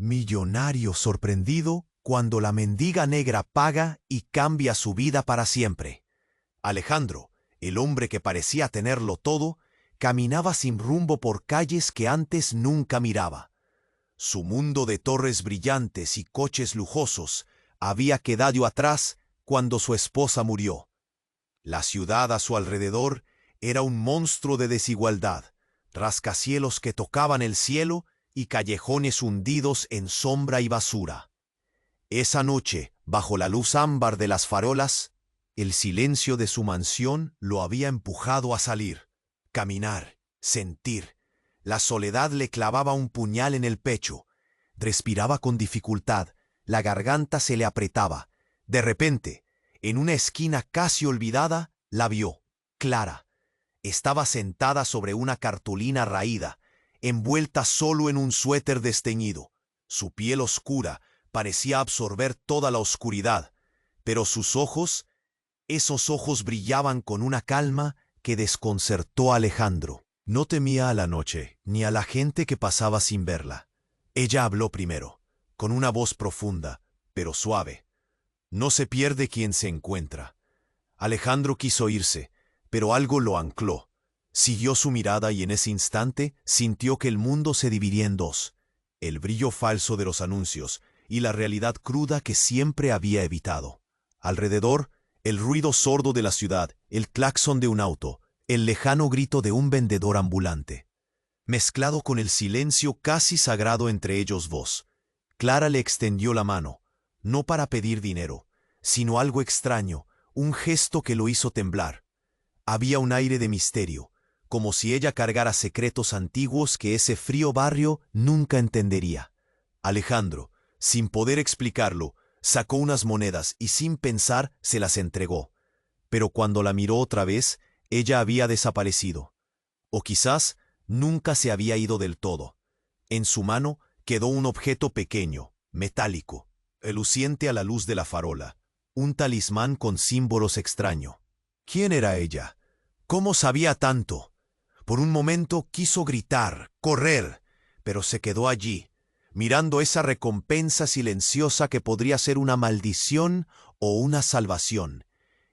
Millonario sorprendido cuando la mendiga negra paga y cambia su vida para siempre. Alejandro, el hombre que parecía tenerlo todo, caminaba sin rumbo por calles que antes nunca miraba. Su mundo de torres brillantes y coches lujosos había quedado atrás cuando su esposa murió. La ciudad a su alrededor era un monstruo de desigualdad, rascacielos que tocaban el cielo y callejones hundidos en sombra y basura. Esa noche, bajo la luz ámbar de las farolas, el silencio de su mansión lo había empujado a salir, caminar, sentir. La soledad le clavaba un puñal en el pecho. Respiraba con dificultad, la garganta se le apretaba. De repente, en una esquina casi olvidada, la vio, Clara. Estaba sentada sobre una cartulina raída, envuelta solo en un suéter desteñido. Su piel oscura parecía absorber toda la oscuridad, pero sus ojos, esos ojos brillaban con una calma que desconcertó a Alejandro. No temía a la noche, ni a la gente que pasaba sin verla. Ella habló primero, con una voz profunda, pero suave. No se pierde quien se encuentra. Alejandro quiso irse, pero algo lo ancló. Siguió su mirada y en ese instante sintió que el mundo se dividía en dos: el brillo falso de los anuncios y la realidad cruda que siempre había evitado. Alrededor, el ruido sordo de la ciudad, el claxon de un auto, el lejano grito de un vendedor ambulante. Mezclado con el silencio casi sagrado entre ellos dos, Clara le extendió la mano, no para pedir dinero, sino algo extraño, un gesto que lo hizo temblar. Había un aire de misterio, como si ella cargara secretos antiguos que ese frío barrio nunca entendería. Alejandro, sin poder explicarlo, sacó unas monedas y sin pensar se las entregó. Pero cuando la miró otra vez, ella había desaparecido. O quizás nunca se había ido del todo. En su mano quedó un objeto pequeño, metálico, reluciente a la luz de la farola, un talismán con símbolos extraños. ¿Quién era ella? ¿Cómo sabía tanto? Por un momento quiso gritar, correr, pero se quedó allí, mirando esa recompensa silenciosa que podría ser una maldición o una salvación.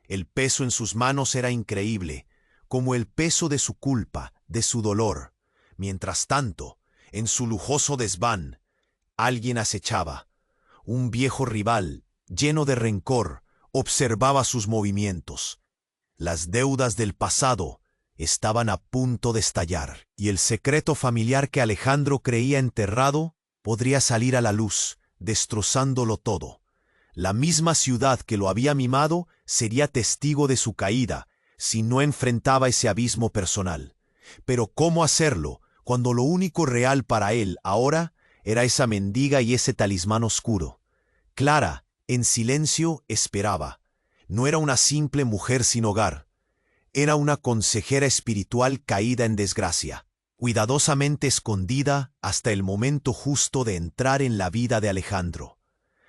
El peso en sus manos era increíble, como el peso de su culpa, de su dolor. Mientras tanto, en su lujoso desván, alguien acechaba. Un viejo rival, lleno de rencor, observaba sus movimientos. Las deudas del pasado estaban a punto de estallar, y el secreto familiar que Alejandro creía enterrado podría salir a la luz, destrozándolo todo. La misma ciudad que lo había mimado sería testigo de su caída si no enfrentaba ese abismo personal. Pero ¿cómo hacerlo cuando lo único real para él ahora era esa mendiga y ese talismán oscuro? Clara, en silencio, esperaba. No era una simple mujer sin hogar. Era una consejera espiritual caída en desgracia, cuidadosamente escondida hasta el momento justo de entrar en la vida de Alejandro.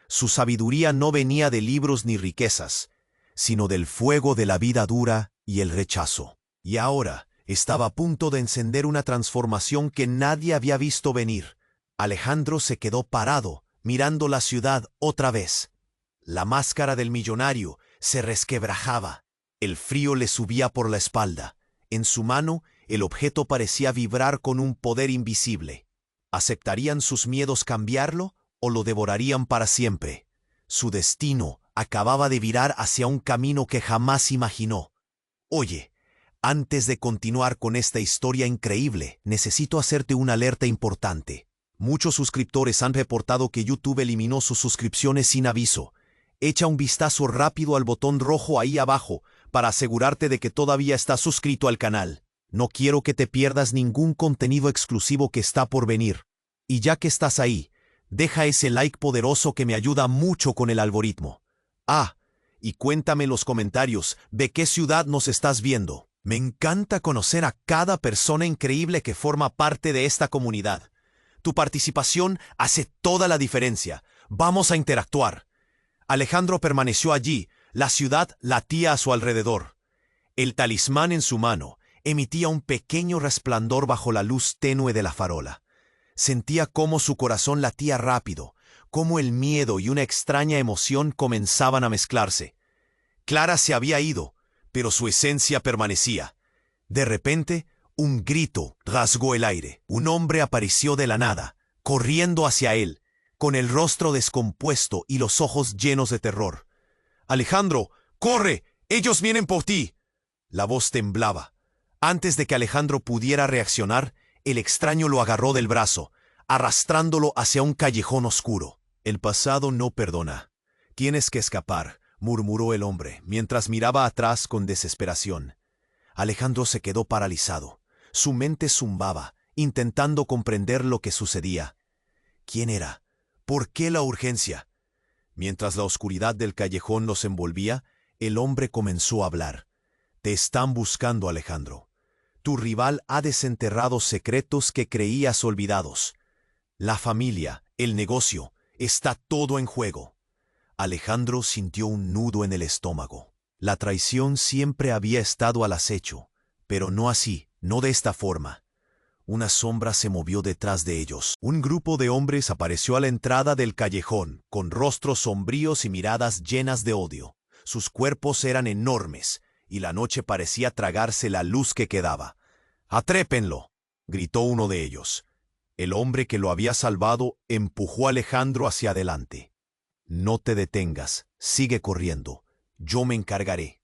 Su sabiduría no venía de libros ni riquezas, sino del fuego de la vida dura y el rechazo. Y ahora estaba a punto de encender una transformación que nadie había visto venir. Alejandro se quedó parado, mirando la ciudad otra vez. La máscara del millonario se resquebrajaba. El frío le subía por la espalda. En su mano, el objeto parecía vibrar con un poder invisible. ¿Aceptarían sus miedos cambiarlo o lo devorarían para siempre? Su destino acababa de virar hacia un camino que jamás imaginó. Oye, antes de continuar con esta historia increíble, necesito hacerte una alerta importante. Muchos suscriptores han reportado que YouTube eliminó sus suscripciones sin aviso. Echa un vistazo rápido al botón rojo ahí abajo para asegurarte de que todavía estás suscrito al canal. No quiero que te pierdas ningún contenido exclusivo que está por venir. Y ya que estás ahí, deja ese like poderoso que me ayuda mucho con el algoritmo. Ah, y cuéntame en los comentarios de qué ciudad nos estás viendo. Me encanta conocer a cada persona increíble que forma parte de esta comunidad. Tu participación hace toda la diferencia. Vamos a interactuar. Alejandro permaneció allí, la ciudad latía a su alrededor. El talismán en su mano emitía un pequeño resplandor bajo la luz tenue de la farola. Sentía cómo su corazón latía rápido, cómo el miedo y una extraña emoción comenzaban a mezclarse. Clara se había ido, pero su esencia permanecía. De repente, un grito rasgó el aire. Un hombre apareció de la nada, corriendo hacia él, con el rostro descompuesto y los ojos llenos de terror. «Alejandro, corre, ellos vienen por ti». La voz temblaba. Antes de que Alejandro pudiera reaccionar, el extraño lo agarró del brazo, arrastrándolo hacia un callejón oscuro. «El pasado no perdona. Tienes que escapar», murmuró el hombre, mientras miraba atrás con desesperación. Alejandro se quedó paralizado. Su mente zumbaba, intentando comprender lo que sucedía. ¿Quién era? ¿Por qué la urgencia? Mientras la oscuridad del callejón los envolvía, el hombre comenzó a hablar. «Te están buscando, Alejandro. Tu rival ha desenterrado secretos que creías olvidados. La familia, el negocio, está todo en juego». Alejandro sintió un nudo en el estómago. La traición siempre había estado al acecho, pero no así, no de esta forma. Una sombra se movió detrás de ellos. Un grupo de hombres apareció a la entrada del callejón, con rostros sombríos y miradas llenas de odio. Sus cuerpos eran enormes, y la noche parecía tragarse la luz que quedaba. «¡Atrépenlo!», gritó uno de ellos. El hombre que lo había salvado empujó a Alejandro hacia adelante. «No te detengas, sigue corriendo. Yo me encargaré».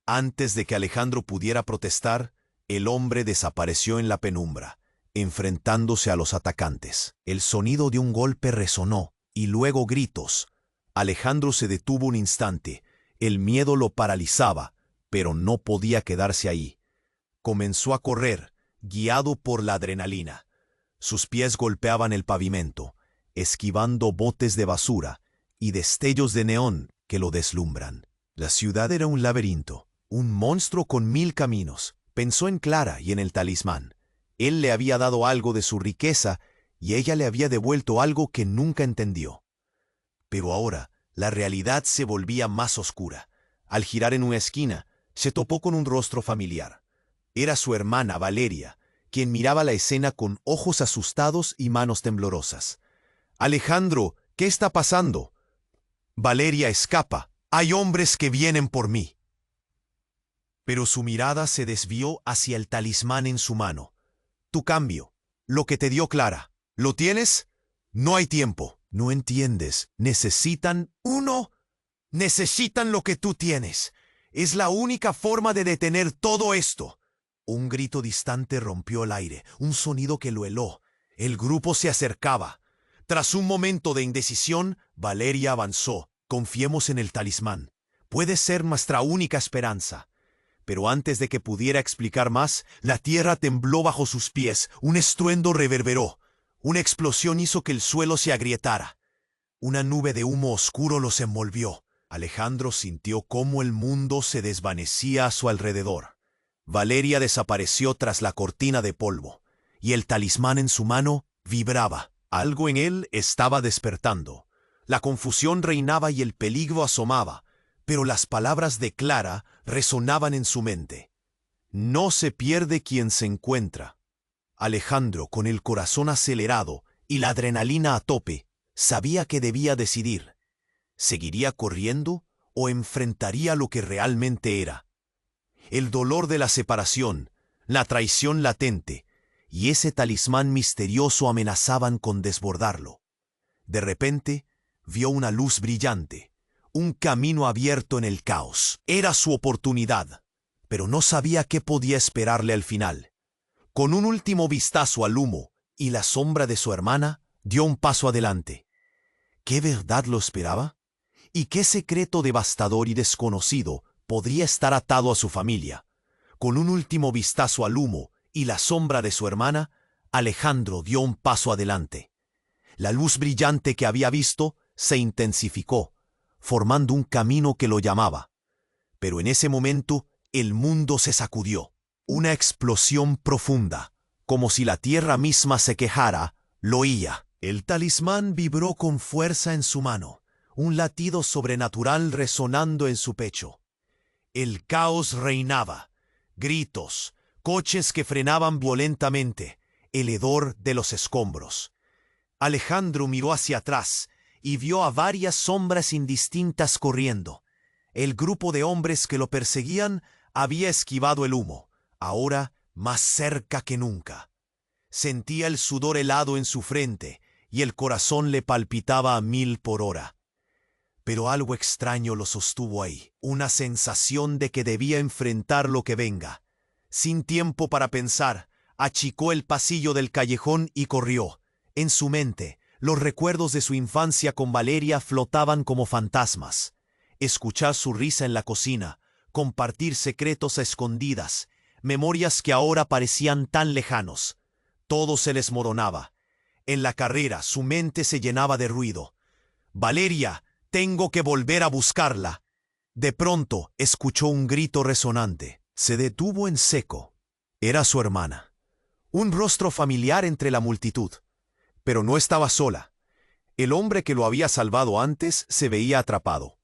Antes de que Alejandro pudiera protestar, el hombre desapareció en la penumbra, enfrentándose a los atacantes. El sonido de un golpe resonó, y luego gritos. Alejandro se detuvo un instante. El miedo lo paralizaba, pero no podía quedarse ahí. Comenzó a correr, guiado por la adrenalina. Sus pies golpeaban el pavimento, esquivando botes de basura y destellos de neón que lo deslumbran. La ciudad era un laberinto, un monstruo con 1000 caminos. Pensó en Clara y en el talismán. Él le había dado algo de su riqueza y ella le había devuelto algo que nunca entendió. Pero ahora, la realidad se volvía más oscura. Al girar en una esquina, se topó con un rostro familiar. Era su hermana, Valeria, quien miraba la escena con ojos asustados y manos temblorosas. «Alejandro, ¿qué está pasando?» «Valeria, escapa. Hay hombres que vienen por mí». Pero su mirada se desvió hacia el talismán en su mano. «Tu cambio, lo que te dio Clara. ¿Lo tienes? No hay tiempo». «No entiendes. Necesitan uno. Necesitan lo que tú tienes. Es la única forma de detener todo esto». Un grito distante rompió el aire, un sonido que lo heló. El grupo se acercaba. Tras un momento de indecisión, Valeria avanzó. «Confiemos en el talismán. Puede ser nuestra única esperanza». Pero antes de que pudiera explicar más, la tierra tembló bajo sus pies, un estruendo reverberó. Una explosión hizo que el suelo se agrietara. Una nube de humo oscuro los envolvió. Alejandro sintió cómo el mundo se desvanecía a su alrededor. Valeria desapareció tras la cortina de polvo, y el talismán en su mano vibraba. Algo en él estaba despertando. La confusión reinaba y el peligro asomaba, pero las palabras de Clara resonaban en su mente. «No se pierde quien se encuentra». Alejandro, con el corazón acelerado y la adrenalina a tope, sabía que debía decidir. ¿Seguiría corriendo o enfrentaría lo que realmente era? El dolor de la separación, la traición latente y ese talismán misterioso amenazaban con desbordarlo. De repente, vio una luz brillante, un camino abierto en el caos. Era su oportunidad, pero no sabía qué podía esperarle al final. Con un último vistazo al humo y la sombra de su hermana, dio un paso adelante. ¿Qué verdad lo esperaba? ¿Y qué secreto devastador y desconocido podría estar atado a su familia? Con un último vistazo al humo y la sombra de su hermana, Alejandro dio un paso adelante. La luz brillante que había visto se intensificó, formando un camino que lo llamaba. Pero en ese momento, el mundo se sacudió. Una explosión profunda, como si la tierra misma se quejara, lo oía. El talismán vibró con fuerza en su mano, un latido sobrenatural resonando en su pecho. El caos reinaba. Gritos, coches que frenaban violentamente, el hedor de los escombros. Alejandro miró hacia atrás y vio a varias sombras indistintas corriendo. El grupo de hombres que lo perseguían había esquivado el humo, ahora más cerca que nunca. Sentía el sudor helado en su frente y el corazón le palpitaba a 1000 por hora. Pero algo extraño lo sostuvo ahí, una sensación de que debía enfrentar lo que venga. Sin tiempo para pensar, achicó el pasillo del callejón y corrió. En su mente, los recuerdos de su infancia con Valeria flotaban como fantasmas. Escuchar su risa en la cocina, compartir secretos a escondidas, memorias que ahora parecían tan lejanos. Todo se les moronaba. En la carrera, su mente se llenaba de ruido. «Valeria, tengo que volver a buscarla». De pronto, escuchó un grito resonante. Se detuvo en seco. Era su hermana. Un rostro familiar entre la multitud. Pero no estaba sola. El hombre que lo había salvado antes se veía atrapado,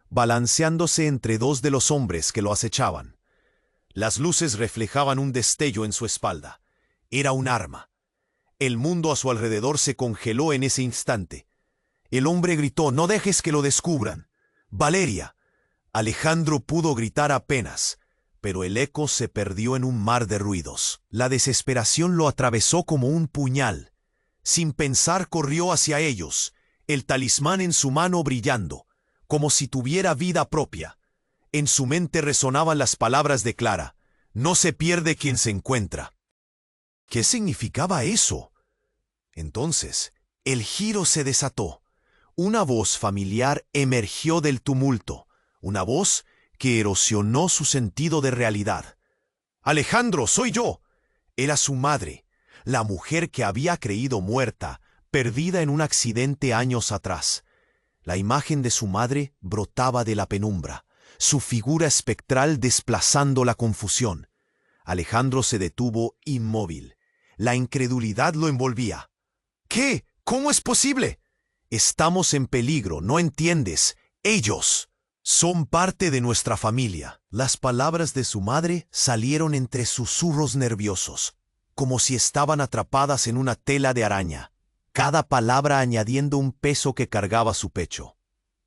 balanceándose entre dos de los hombres que lo acechaban. Las luces reflejaban un destello en su espalda. Era un arma. El mundo a su alrededor se congeló en ese instante. El hombre gritó: «¡No dejes que lo descubran! ¡Valeria!». Alejandro pudo gritar apenas, pero el eco se perdió en un mar de ruidos. La desesperación lo atravesó como un puñal. Sin pensar corrió hacia ellos, el talismán en su mano brillando, como si tuviera vida propia. En su mente resonaban las palabras de Clara: «No se pierde quien se encuentra». ¿Qué significaba eso? Entonces, el giro se desató. Una voz familiar emergió del tumulto, una voz que erosionó su sentido de realidad. «Alejandro, soy yo». Era su madre, la mujer que había creído muerta, perdida en un accidente años atrás. La imagen de su madre brotaba de la penumbra, su figura espectral desplazando la confusión. Alejandro se detuvo inmóvil. La incredulidad lo envolvía. «¿Qué? ¿Cómo es posible?» «Estamos en peligro, ¿no entiendes? Ellos son parte de nuestra familia». Las palabras de su madre salieron entre susurros nerviosos, como si estaban atrapadas en una tela de araña, cada palabra añadiendo un peso que cargaba su pecho.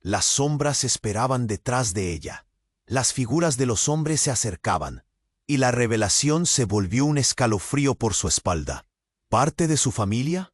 Las sombras esperaban detrás de ella. Las figuras de los hombres se acercaban, y la revelación se volvió un escalofrío por su espalda. ¿Parte de su familia?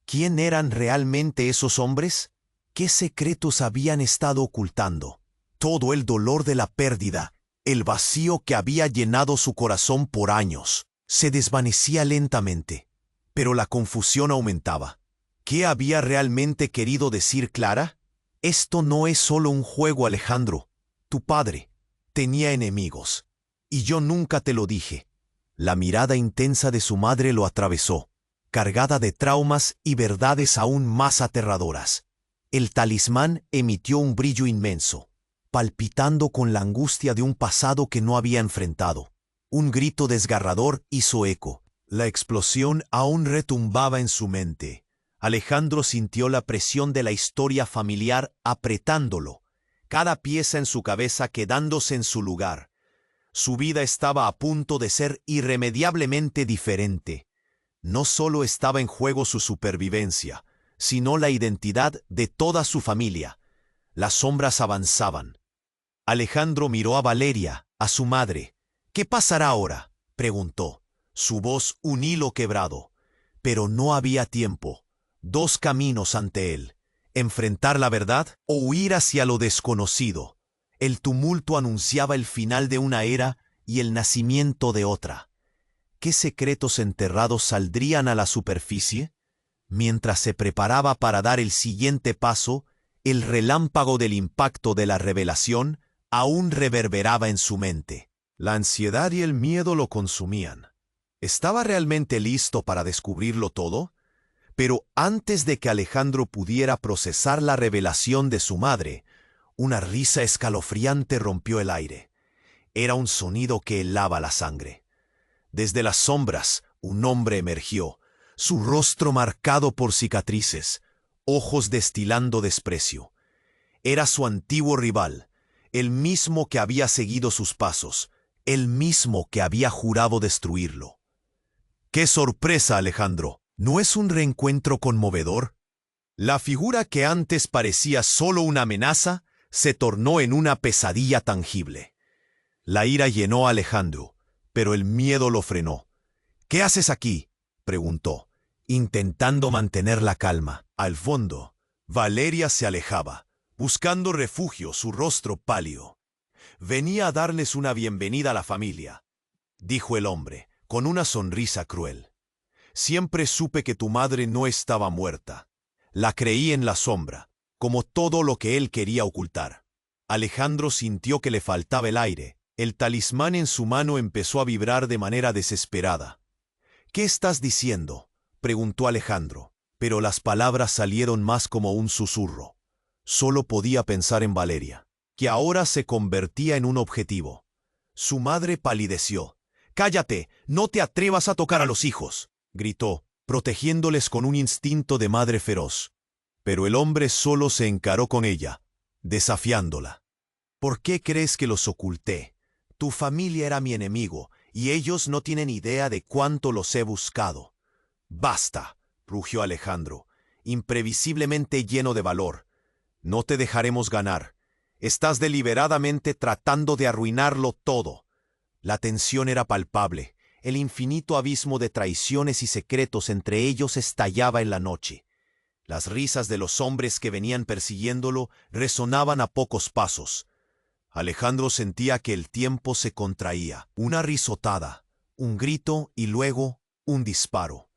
¿Quién eran realmente esos hombres? ¿Qué secretos habían estado ocultando? Todo el dolor de la pérdida, el vacío que había llenado su corazón por años, se desvanecía lentamente, pero la confusión aumentaba. ¿Qué había realmente querido decir Clara? «Esto no es solo un juego, Alejandro. Tu padre tenía enemigos, y yo nunca te lo dije». La mirada intensa de su madre lo atravesó, cargada de traumas y verdades aún más aterradoras. El talismán emitió un brillo inmenso, palpitando con la angustia de un pasado que no había enfrentado. Un grito desgarrador hizo eco. La explosión aún retumbaba en su mente. Alejandro sintió la presión de la historia familiar apretándolo, cada pieza en su cabeza quedándose en su lugar. Su vida estaba a punto de ser irremediablemente diferente. No solo estaba en juego su supervivencia, sino la identidad de toda su familia. Las sombras avanzaban. Alejandro miró a Valeria, a su madre. «¿Qué pasará ahora?», preguntó, su voz un hilo quebrado. Pero no había tiempo. Dos caminos ante él: enfrentar la verdad o huir hacia lo desconocido. El tumulto anunciaba el final de una era y el nacimiento de otra. ¿Qué secretos enterrados saldrían a la superficie? Mientras se preparaba para dar el siguiente paso, el relámpago del impacto de la revelación aún reverberaba en su mente. La ansiedad y el miedo lo consumían. ¿Estaba realmente listo para descubrirlo todo? Pero antes de que Alejandro pudiera procesar la revelación de su madre, una risa escalofriante rompió el aire. Era un sonido que helaba la sangre. Desde las sombras, un hombre emergió, su rostro marcado por cicatrices, ojos destilando desprecio. Era su antiguo rival, el mismo que había seguido sus pasos, el mismo que había jurado destruirlo. ¡Qué sorpresa, Alejandro! ¿No es un reencuentro conmovedor? La figura que antes parecía solo una amenaza se tornó en una pesadilla tangible. La ira llenó a Alejandro, pero el miedo lo frenó. «¿Qué haces aquí?», preguntó, intentando mantener la calma. Al fondo, Valeria se alejaba, buscando refugio, su rostro pálido. «Venía a darles una bienvenida a la familia», dijo el hombre, con una sonrisa cruel. «Siempre supe que tu madre no estaba muerta. La creí en la sombra, como todo lo que él quería ocultar». Alejandro sintió que le faltaba el aire. El talismán en su mano empezó a vibrar de manera desesperada. «¿Qué estás diciendo?», preguntó Alejandro, pero las palabras salieron más como un susurro. Solo podía pensar en Valeria, que ahora se convertía en un objetivo. Su madre palideció. «¡Cállate! ¡No te atrevas a tocar a los hijos!», gritó, protegiéndoles con un instinto de madre feroz. Pero el hombre solo se encaró con ella, desafiándola. «¿Por qué crees que los oculté? Tu familia era mi enemigo, y ellos no tienen idea de cuánto los he buscado». «Basta», rugió Alejandro, imprevisiblemente lleno de valor. «No te dejaremos ganar. Estás deliberadamente tratando de arruinarlo todo». La tensión era palpable. El infinito abismo de traiciones y secretos entre ellos estallaba en la noche. Las risas de los hombres que venían persiguiéndolo resonaban a pocos pasos. Alejandro sentía que el tiempo se contraía. Una risotada, un grito y luego un disparo.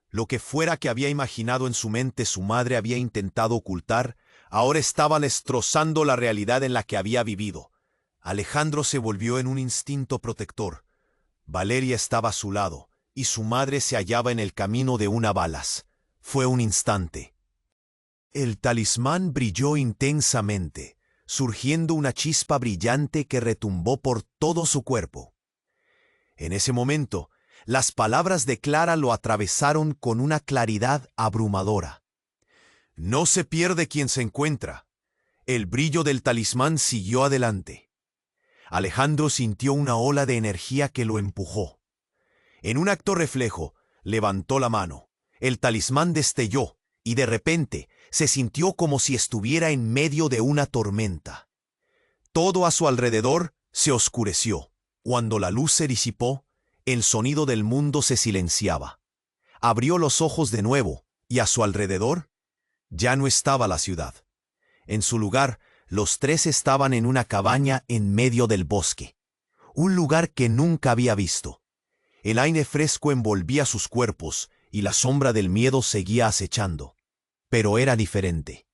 Lo que fuera que había imaginado en su mente su madre había intentado ocultar, ahora estaba destrozando la realidad en la que había vivido. Alejandro se volvió en un instinto protector. Valeria estaba a su lado, y su madre se hallaba en el camino de una balas. Fue un instante. El talismán brilló intensamente, surgiendo una chispa brillante que retumbó por todo su cuerpo. En ese momento, las palabras de Clara lo atravesaron con una claridad abrumadora. «No se pierde quien se encuentra». El brillo del talismán siguió adelante. Alejandro sintió una ola de energía que lo empujó. En un acto reflejo, levantó la mano. El talismán destelló, y de repente se sintió como si estuviera en medio de una tormenta. Todo a su alrededor se oscureció. Cuando la luz se disipó, el sonido del mundo se silenciaba. Abrió los ojos de nuevo, y a su alrededor ya no estaba la ciudad. En su lugar, los tres estaban en una cabaña en medio del bosque. Un lugar que nunca había visto. El aire fresco envolvía sus cuerpos, y la sombra del miedo seguía acechando. Pero era diferente.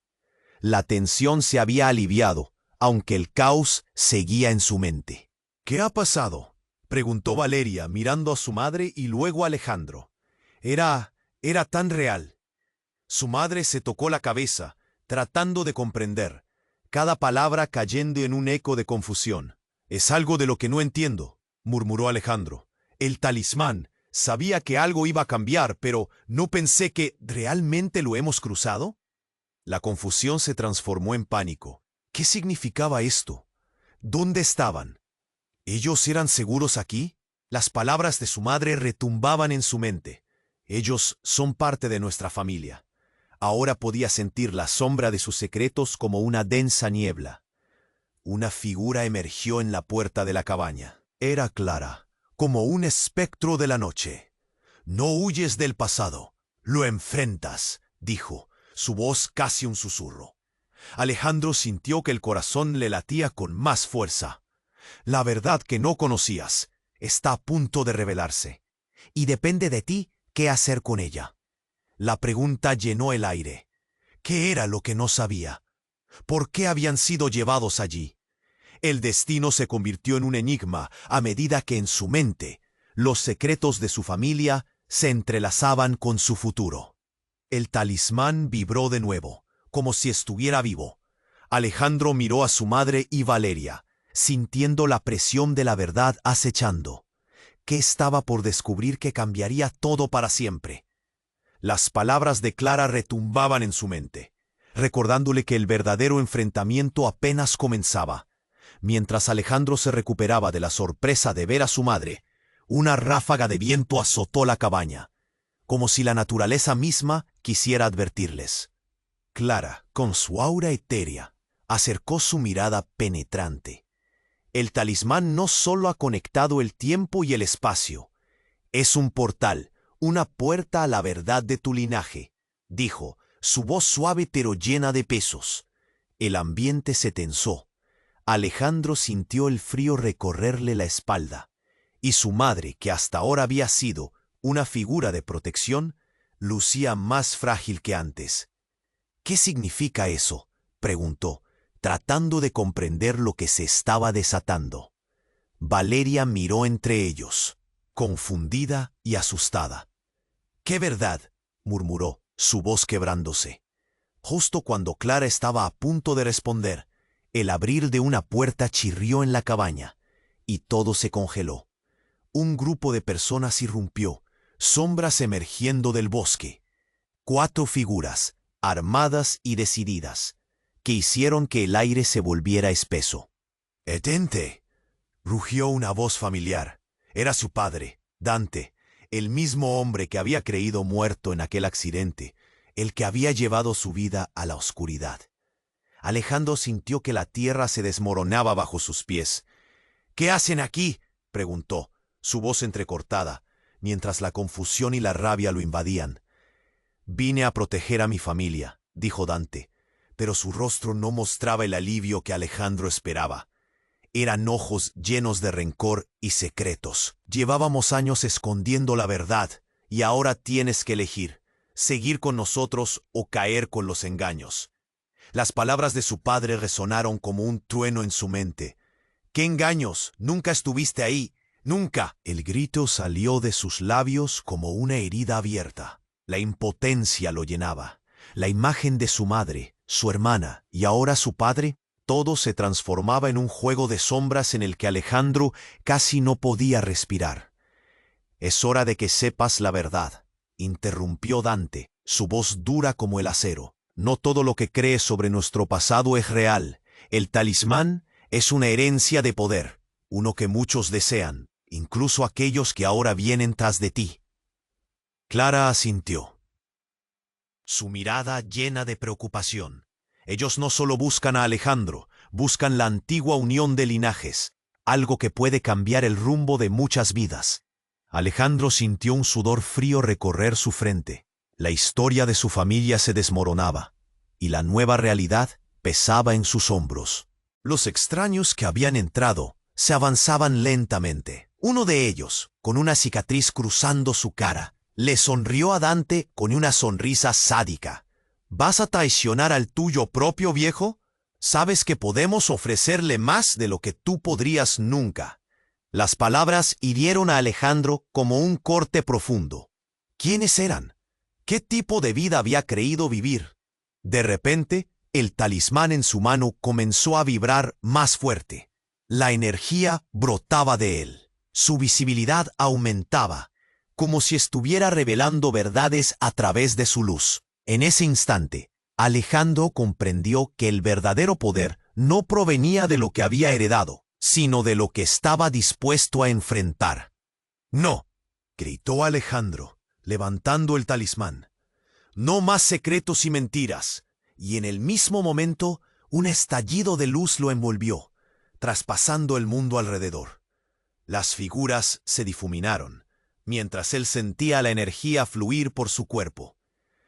La tensión se había aliviado, aunque el caos seguía en su mente. «¿Qué ha pasado?», preguntó Valeria, mirando a su madre y luego a Alejandro. Era tan real. Su madre se tocó la cabeza, tratando de comprender, cada palabra cayendo en un eco de confusión. «Es algo de lo que no entiendo», murmuró Alejandro. «El talismán. Sabía que algo iba a cambiar, pero no pensé que ¿realmente lo hemos cruzado?». La confusión se transformó en pánico. ¿Qué significaba esto? ¿Dónde estaban? ¿Ellos eran seguros aquí? Las palabras de su madre retumbaban en su mente. Ellos son parte de nuestra familia. Ahora podía sentir la sombra de sus secretos como una densa niebla. Una figura emergió en la puerta de la cabaña. Era Clara, como un espectro de la noche. «No huyes del pasado, lo enfrentas», dijo, su voz casi un susurro. Alejandro sintió que el corazón le latía con más fuerza. «La verdad que no conocías está a punto de revelarse, y depende de ti qué hacer con ella». La pregunta llenó el aire. ¿Qué era lo que no sabía? ¿Por qué habían sido llevados allí? El destino se convirtió en un enigma a medida que en su mente los secretos de su familia se entrelazaban con su futuro. El talismán vibró de nuevo, como si estuviera vivo. Alejandro miró a su madre y Valeria, sintiendo la presión de la verdad acechando. ¿Qué estaba por descubrir que cambiaría todo para siempre? Las palabras de Clara retumbaban en su mente, recordándole que el verdadero enfrentamiento apenas comenzaba. Mientras Alejandro se recuperaba de la sorpresa de ver a su madre, una ráfaga de viento azotó la cabaña, como si la naturaleza misma quisiera advertirles. Clara, con su aura etérea, acercó su mirada penetrante. El talismán no solo ha conectado el tiempo y el espacio, es un portal, una puerta a la verdad de tu linaje, dijo, su voz suave pero llena de pesos. El ambiente se tensó. Alejandro sintió el frío recorrerle la espalda, y su madre, que hasta ahora había sido una figura de protección, lucía más frágil que antes. ¿Qué significa eso?, preguntó, tratando de comprender lo que se estaba desatando. Valeria miró entre ellos, confundida y asustada. «¿Qué verdad?», murmuró, su voz quebrándose. Justo cuando Clara estaba a punto de responder, el abrir de una puerta chirrió en la cabaña, y todo se congeló. Un grupo de personas irrumpió, sombras emergiendo del bosque. 4 figuras, armadas y decididas, que hicieron que el aire se volviera espeso. «¡Detente!», rugió una voz familiar. Era su padre, Dante, el mismo hombre que había creído muerto en aquel accidente, el que había llevado su vida a la oscuridad. Alejandro sintió que la tierra se desmoronaba bajo sus pies. «¿Qué hacen aquí?», preguntó, su voz entrecortada, mientras la confusión y la rabia lo invadían. «Vine a proteger a mi familia», dijo Dante, pero su rostro no mostraba el alivio que Alejandro esperaba. Eran ojos llenos de rencor y secretos. «Llevábamos años escondiendo la verdad, y ahora tienes que elegir, seguir con nosotros o caer con los engaños». Las palabras de su padre resonaron como un trueno en su mente. «¿Qué engaños? Nunca estuviste ahí. ¡Nunca!». El grito salió de sus labios como una herida abierta. La impotencia lo llenaba. La imagen de su madre, su hermana y ahora su padre, todo se transformaba en un juego de sombras en el que Alejandro casi no podía respirar. «Es hora de que sepas la verdad», interrumpió Dante, su voz dura como el acero. «No todo lo que crees sobre nuestro pasado es real. El talismán es una herencia de poder, uno que muchos desean, incluso aquellos que ahora vienen tras de ti». Clara asintió, su mirada llena de preocupación. «Ellos no solo buscan a Alejandro, buscan la antigua unión de linajes, algo que puede cambiar el rumbo de muchas vidas». Alejandro sintió un sudor frío recorrer su frente. La historia de su familia se desmoronaba, y la nueva realidad pesaba en sus hombros. Los extraños que habían entrado se avanzaban lentamente. Uno de ellos, con una cicatriz cruzando su cara, le sonrió a Dante con una sonrisa sádica. «¿Vas a traicionar al tuyo propio, viejo? Sabes que podemos ofrecerle más de lo que tú podrías nunca». Las palabras hirieron a Alejandro como un corte profundo. ¿Quiénes eran? ¿Qué tipo de vida había creído vivir? De repente, el talismán en su mano comenzó a vibrar más fuerte. La energía brotaba de él. Su visibilidad aumentaba, como si estuviera revelando verdades a través de su luz. En ese instante, Alejandro comprendió que el verdadero poder no provenía de lo que había heredado, sino de lo que estaba dispuesto a enfrentar. «No», gritó Alejandro, levantando el talismán. «No más secretos y mentiras». Y en el mismo momento, un estallido de luz lo envolvió, traspasando el mundo alrededor. Las figuras se difuminaron, mientras él sentía la energía fluir por su cuerpo.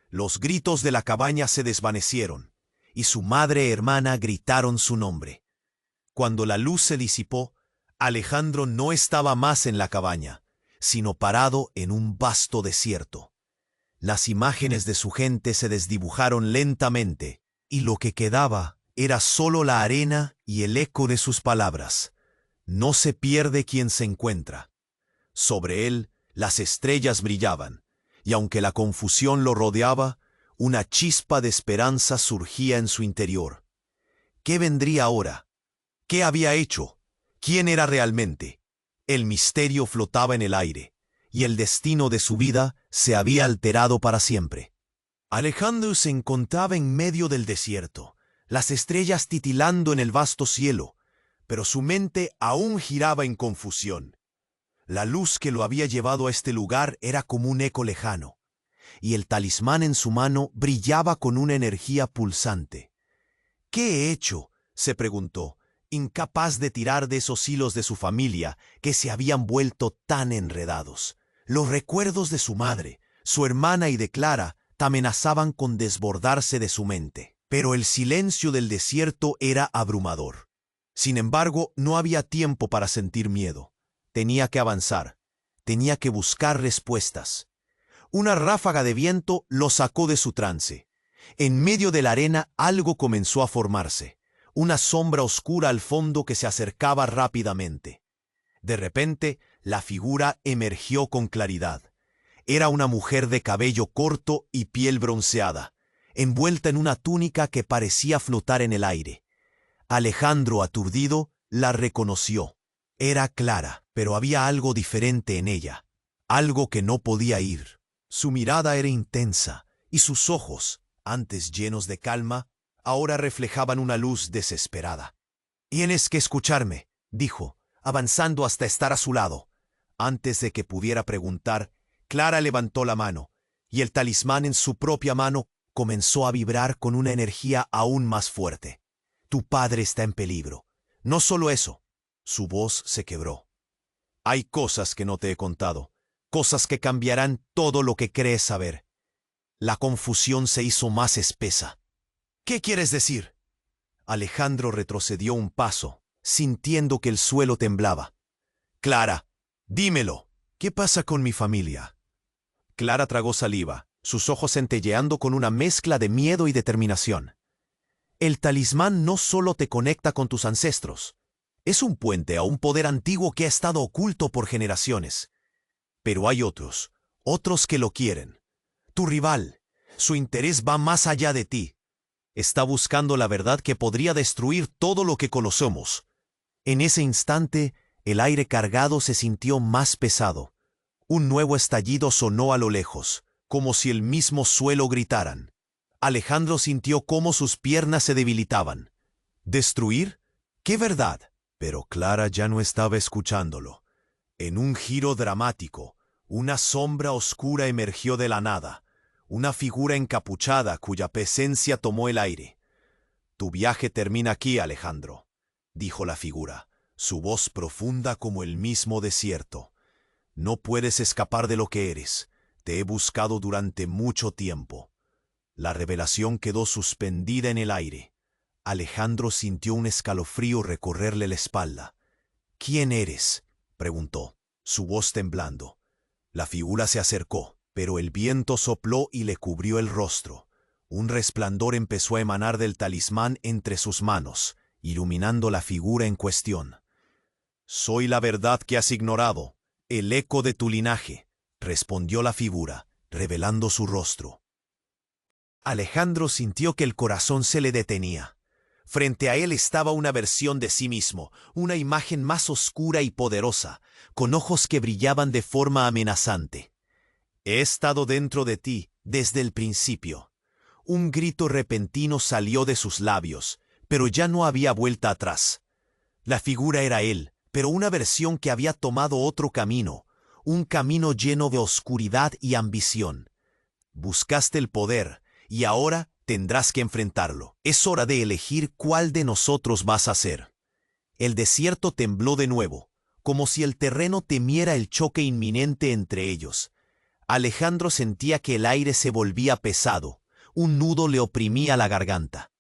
Los gritos de la cabaña se desvanecieron, y su madre e hermana gritaron su nombre. Cuando la luz se disipó, Alejandro no estaba más en la cabaña, sino parado en un vasto desierto. Las imágenes de su gente se desdibujaron lentamente, y lo que quedaba era solo la arena y el eco de sus palabras. «No se pierde quien se encuentra». Sobre él, las estrellas brillaban, y aunque la confusión lo rodeaba, una chispa de esperanza surgía en su interior. ¿Qué vendría ahora? ¿Qué había hecho? ¿Quién era realmente? El misterio flotaba en el aire, y el destino de su vida se había alterado para siempre. Alejandro se encontraba en medio del desierto, las estrellas titilando en el vasto cielo, pero su mente aún giraba en confusión. La luz que lo había llevado a este lugar era como un eco lejano, y el talismán en su mano brillaba con una energía pulsante. ¿Qué he hecho?, se preguntó, incapaz de tirar de esos hilos de su familia que se habían vuelto tan enredados. Los recuerdos de su madre, su hermana y de Clara amenazaban con desbordarse de su mente. Pero el silencio del desierto era abrumador. Sin embargo, no había tiempo para sentir miedo. Tenía que avanzar. Tenía que buscar respuestas. Una ráfaga de viento lo sacó de su trance. En medio de la arena algo comenzó a formarse. Una sombra oscura al fondo que se acercaba rápidamente. De repente, la figura emergió con claridad. Era una mujer de cabello corto y piel bronceada, envuelta en una túnica que parecía flotar en el aire. Alejandro, aturdido, la reconoció. Era Clara, pero había algo diferente en ella, algo que no podía ir. Su mirada era intensa, y sus ojos, antes llenos de calma, ahora reflejaban una luz desesperada. «Tienes que escucharme», dijo, avanzando hasta estar a su lado. Antes de que pudiera preguntar, Clara levantó la mano, y el talismán en su propia mano comenzó a vibrar con una energía aún más fuerte. «Tu padre está en peligro. No solo eso». Su voz se quebró. «Hay cosas que no te he contado, cosas que cambiarán todo lo que crees saber». La confusión se hizo más espesa. «¿Qué quieres decir?». Alejandro retrocedió un paso, sintiendo que el suelo temblaba. «Clara, dímelo. ¿Qué pasa con mi familia?». Clara tragó saliva, sus ojos centelleando con una mezcla de miedo y determinación. «El talismán no solo te conecta con tus ancestros, es un puente a un poder antiguo que ha estado oculto por generaciones. Pero hay otros que lo quieren. Tu rival, su interés va más allá de ti. Está buscando la verdad que podría destruir todo lo que conocemos». En ese instante, el aire cargado se sintió más pesado. Un nuevo estallido sonó a lo lejos, como si el mismo suelo gritaran. Alejandro sintió cómo sus piernas se debilitaban. ¿Destruir? ¿Qué verdad? Pero Clara ya no estaba escuchándolo. En un giro dramático, una sombra oscura emergió de la nada, una figura encapuchada cuya presencia tomó el aire. «Tu viaje termina aquí, Alejandro», dijo la figura, su voz profunda como el mismo desierto. «No puedes escapar de lo que eres. Te he buscado durante mucho tiempo». La revelación quedó suspendida en el aire. Alejandro sintió un escalofrío recorrerle la espalda. «¿Quién eres?», preguntó, su voz temblando. La figura se acercó, pero el viento sopló y le cubrió el rostro. Un resplandor empezó a emanar del talismán entre sus manos, iluminando la figura en cuestión. «Soy la verdad que has ignorado, el eco de tu linaje», respondió la figura, revelando su rostro. Alejandro sintió que el corazón se le detenía. Frente a él estaba una versión de sí mismo, una imagen más oscura y poderosa, con ojos que brillaban de forma amenazante. «He estado dentro de ti desde el principio». Un grito repentino salió de sus labios, pero ya no había vuelta atrás. La figura era él, pero una versión que había tomado otro camino, un camino lleno de oscuridad y ambición. «Buscaste el poder, y ahora tendrás que enfrentarlo. Es hora de elegir cuál de nosotros vas a ser». El desierto tembló de nuevo, como si el terreno temiera el choque inminente entre ellos. Alejandro sentía que el aire se volvía pesado, un nudo le oprimía la garganta.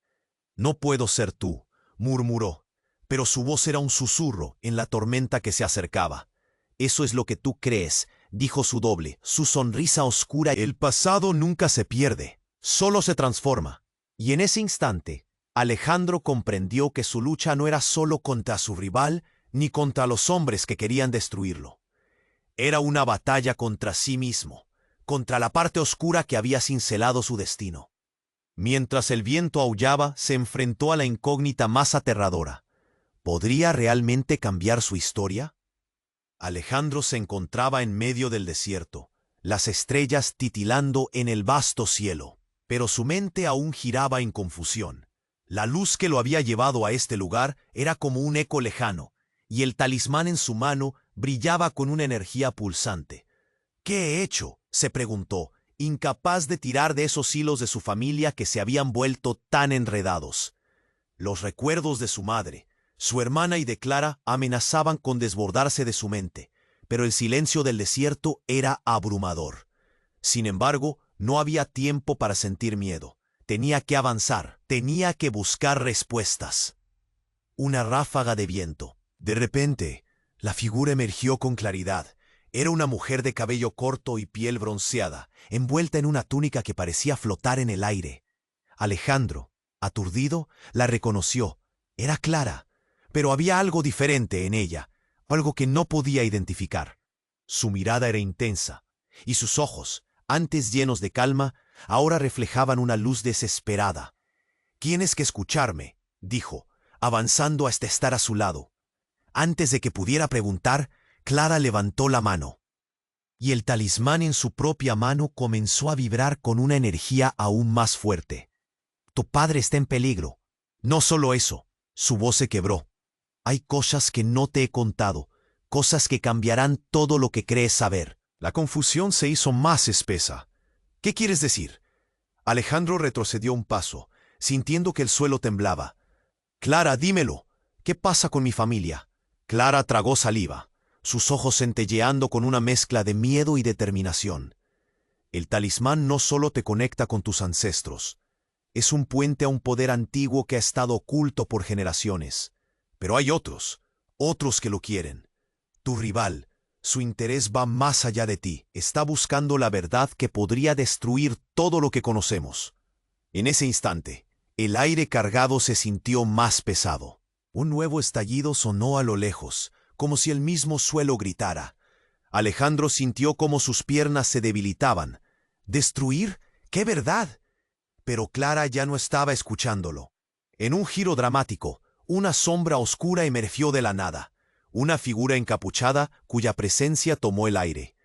«No puedo ser tú», murmuró, pero su voz era un susurro en la tormenta que se acercaba. «Eso es lo que tú crees», dijo su doble, su sonrisa oscura. «El pasado nunca se pierde, solo se transforma». Y en ese instante, Alejandro comprendió que su lucha no era solo contra su rival, ni contra los hombres que querían destruirlo. Era una batalla contra sí mismo, contra la parte oscura que había cincelado su destino. Mientras el viento aullaba, se enfrentó a la incógnita más aterradora. ¿Podría realmente cambiar su historia? Alejandro se encontraba en medio del desierto, las estrellas titilando en el vasto cielo, pero su mente aún giraba en confusión. La luz que lo había llevado a este lugar era como un eco lejano, y el talismán en su mano brillaba con una energía pulsante. ¿Qué he hecho?, se preguntó, incapaz de tirar de esos hilos de su familia que se habían vuelto tan enredados. Los recuerdos de su madre, su hermana y de Clara amenazaban con desbordarse de su mente, pero el silencio del desierto era abrumador. Sin embargo, no había tiempo para sentir miedo. Tenía que avanzar, tenía que buscar respuestas. Una ráfaga de viento. De repente, la figura emergió con claridad. Era una mujer de cabello corto y piel bronceada, envuelta en una túnica que parecía flotar en el aire. Alejandro, aturdido, la reconoció. Era Clara, pero había algo diferente en ella, algo que no podía identificar. Su mirada era intensa, y sus ojos, antes llenos de calma, ahora reflejaban una luz desesperada. «Tienes que escucharme», dijo, avanzando hasta estar a su lado. Antes de que pudiera preguntar, Clara levantó la mano, y el talismán en su propia mano comenzó a vibrar con una energía aún más fuerte. «Tu padre está en peligro». No solo eso, su voz se quebró. «Hay cosas que no te he contado, cosas que cambiarán todo lo que crees saber». La confusión se hizo más espesa. «¿Qué quieres decir?». Alejandro retrocedió un paso, sintiendo que el suelo temblaba. «Clara, dímelo. ¿Qué pasa con mi familia?». Clara tragó saliva, sus ojos centelleando con una mezcla de miedo y determinación. «El talismán no solo te conecta con tus ancestros. Es un puente a un poder antiguo que ha estado oculto por generaciones. Pero hay otros que lo quieren. Tu rival, su interés va más allá de ti. Está buscando la verdad que podría destruir todo lo que conocemos». En ese instante, el aire cargado se sintió más pesado. Un nuevo estallido sonó a lo lejos, como si el mismo suelo gritara. Alejandro sintió cómo sus piernas se debilitaban. ¿Destruir? ¡Qué verdad! Pero Clara ya no estaba escuchándolo. En un giro dramático, una sombra oscura emergió de la nada. Una figura encapuchada cuya presencia tomó el aire.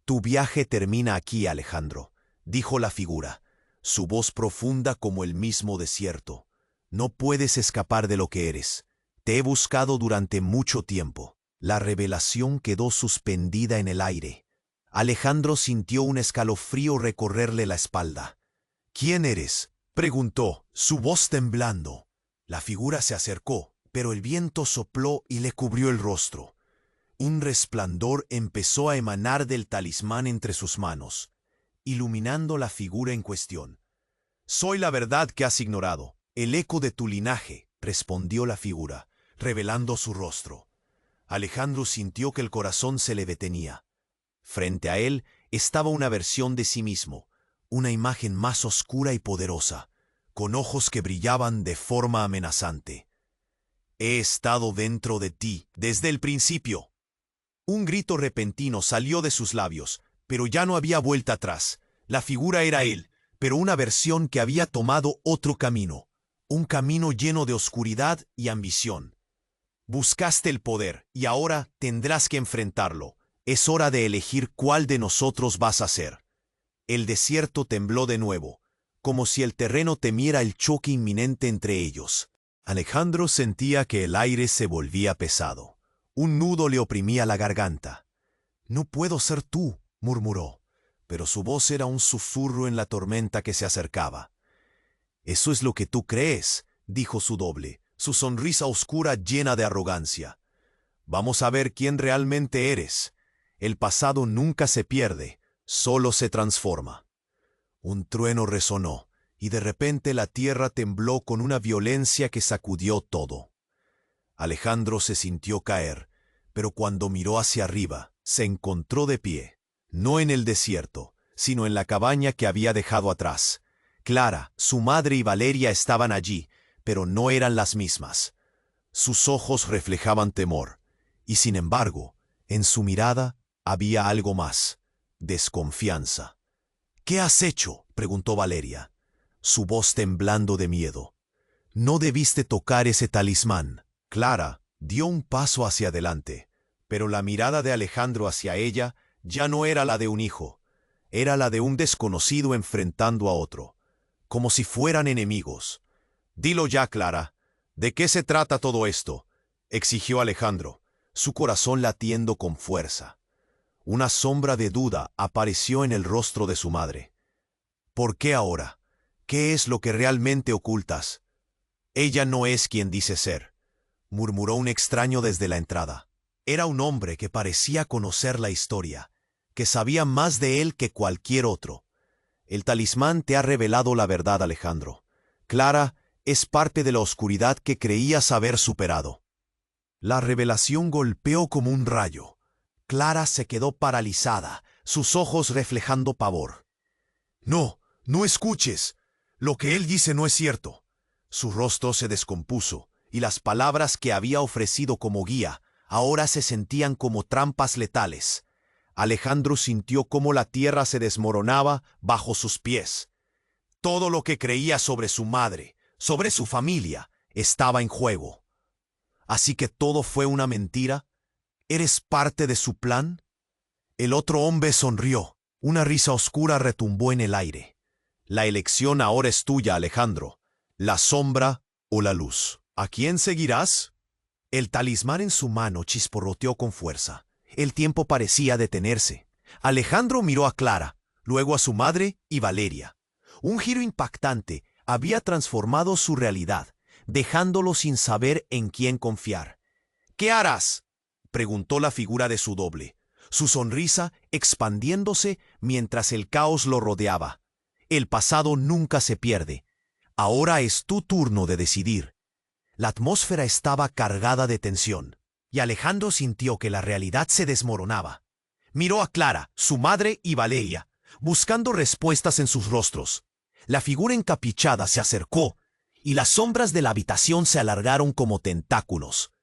«Tu viaje termina aquí, Alejandro», dijo la figura, su voz profunda como el mismo desierto. «No puedes escapar de lo que eres. Te he buscado durante mucho tiempo». La revelación quedó suspendida en el aire. Alejandro sintió un escalofrío recorrerle la espalda. «¿Quién eres?», preguntó, su voz temblando. La figura se acercó, pero el viento sopló y le cubrió el rostro. Un resplandor empezó a emanar del talismán entre sus manos, iluminando la figura en cuestión. «Soy la verdad que has ignorado, el eco de tu linaje», respondió la figura, revelando su rostro. Alejandro sintió que el corazón se le detenía. Frente a él estaba una versión de sí mismo, una imagen más oscura y poderosa, con ojos que brillaban de forma amenazante. «He estado dentro de ti desde el principio». Un grito repentino salió de sus labios, pero ya no había vuelta atrás. La figura era él, pero una versión que había tomado otro camino, un camino lleno de oscuridad y ambición. «Buscaste el poder y ahora tendrás que enfrentarlo. Es hora de elegir cuál de nosotros vas a ser». El desierto tembló de nuevo, como si el terreno temiera el choque inminente entre ellos. Alejandro sentía que el aire se volvía pesado. Un nudo le oprimía la garganta. «No puedo ser tú», murmuró, pero su voz era un susurro en la tormenta que se acercaba. «Eso es lo que tú crees», dijo su doble, su sonrisa oscura llena de arrogancia. «Vamos a ver quién realmente eres. El pasado nunca se pierde, solo se transforma». Un trueno resonó, y de repente la tierra tembló con una violencia que sacudió todo. Alejandro se sintió caer, pero cuando miró hacia arriba, se encontró de pie, no en el desierto, sino en la cabaña que había dejado atrás. Clara, su madre y Valeria estaban allí, pero no eran las mismas. Sus ojos reflejaban temor, y sin embargo, en su mirada había algo más: desconfianza. «¿Qué has hecho?», preguntó Valeria, su voz temblando de miedo. «No debiste tocar ese talismán». Clara dio un paso hacia adelante, pero la mirada de Alejandro hacia ella ya no era la de un hijo, era la de un desconocido enfrentando a otro, como si fueran enemigos. «Dilo ya, Clara. ¿De qué se trata todo esto?», exigió Alejandro. su corazón latiendo con fuerza. Una sombra de duda apareció en el rostro de su madre. ¿Por qué ahora? ¿Qué es lo que realmente ocultas? Ella no es quien dice ser, murmuró un extraño desde la entrada. Era un hombre que parecía conocer la historia, que sabía más de él que cualquier otro. El talismán te ha revelado la verdad, Alejandro. Clara es parte de la oscuridad que creías haber superado. La revelación golpeó como un rayo. Clara se quedó paralizada, sus ojos reflejando pavor. No, no escuches. Lo que él dice no es cierto. Su rostro se descompuso, y las palabras que había ofrecido como guía ahora se sentían como trampas letales. Alejandro sintió cómo la tierra se desmoronaba bajo sus pies. Todo lo que creía sobre su madre, sobre su familia, estaba en juego. ¿Así que todo fue una mentira? ¿Eres parte de su plan? El otro hombre sonrió. Una risa oscura retumbó en el aire. La elección ahora es tuya, Alejandro. La sombra o la luz. ¿A quién seguirás? El talismán en su mano chisporroteó con fuerza. El tiempo parecía detenerse. Alejandro miró a Clara, luego a su madre y Valeria. Un giro impactante había transformado su realidad, dejándolo sin saber en quién confiar. ¿Qué harás?, preguntó la figura de su doble, su sonrisa expandiéndose mientras el caos lo rodeaba. El pasado nunca se pierde. Ahora es tu turno de decidir. La atmósfera estaba cargada de tensión, y Alejandro sintió que la realidad se desmoronaba. Miró a Clara, su madre y Valeria, buscando respuestas en sus rostros. La figura encapuchada se acercó, y las sombras de la habitación se alargaron como tentáculos.